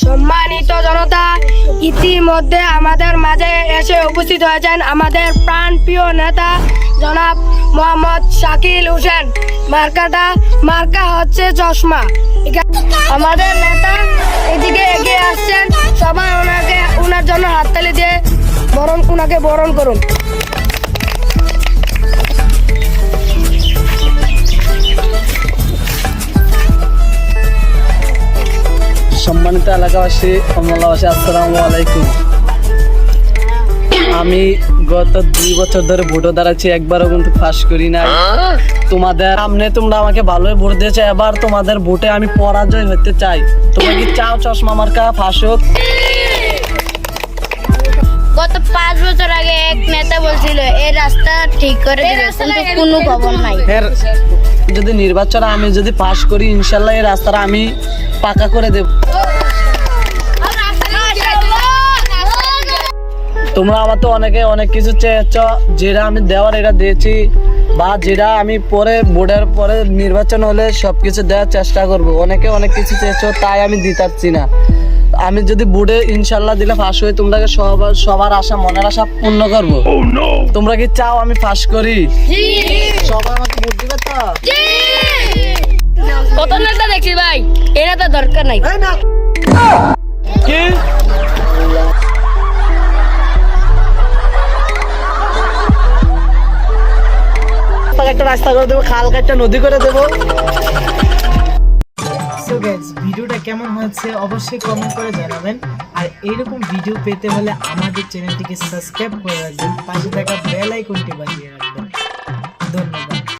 সম্মানিত জনতা, ইতিমধ্যে আমাদের মাঝে এসে উপস্থিত হয়েছেন আমাদের প্রাণপ্রিয় নেতা জনাব মোহাম্মদ শাকিল হোসেন। মার্কা হচ্ছে চশমা। আমাদের নেতা এদিকে এগিয়ে আসছেন, সবাই ওনার জন্য হাততালি দিয়ে ওনাকে বরণ করুন। সম্মানিত এলাকাবাসী, কমলাবাসী, আসসালামু আলাইকুম। আমি গত 2 বছর ধরে ভোটও দাঁড়াচ্ছি, একবারও কিন্তু ফাঁস করি নাই। তোমাদের সামনে তোমরা আমাকে ভালোই ভোট দিয়েছো, এবার তোমাদের ভোটে আমি পরাজয় হতে চাই। তোমরা কি চাও চশমা মার্কা ফাঁস হোক? গত 5 বছর আগে এক নেতা বলছিল এই রাস্তা ঠিক করে দিবে, কিন্তু কোনো খবর নাই। যদি নির্বাচনে আমি যদি পাস করি, ইনশাল্লাহ এই রাস্তাটা আমি পাকা করে দেব। তোমরা আবার তো অনেক কিছু চেয়েছ, যেটা আমি দেওয়ার এটা দিয়েছি, বা যেটা আমি পরে বোর্ডের পরে নির্বাচন হলে সবকিছু দেওয়ার চেষ্টা করব। অনেকে অনেক কিছু চেয়েছো, তাই আমি দিতে পারছি না। আমি যদি বোর্ডে ইনশাল্লাহ দিলে ফাঁস হই, তোমরাকে সবার আশা, মনের আশা পূর্ণ করবো। তোমরা কি চাও আমি ফাঁস করি? সবাই আমাকে ভোট দিবে তো? কত নেতা দেখছি ভাই, এই নেতা দরকার নাই। কি একটা রাস্তা করে দেবো, খাল একটা নদী করে দেবো। সো গাইস, ভিডিওটা কেমন হয়েছে অবশ্যই কমেন্ট করে জানাবেন। আর এইরকম ভিডিও পেতে হলে আমাদের চ্যানেলটিকে সাবস্ক্রাইব করে রাখবেন, পাশে থাকা বেল আইকনটি বাজিয়ে রাখবেন। ধন্যবাদ।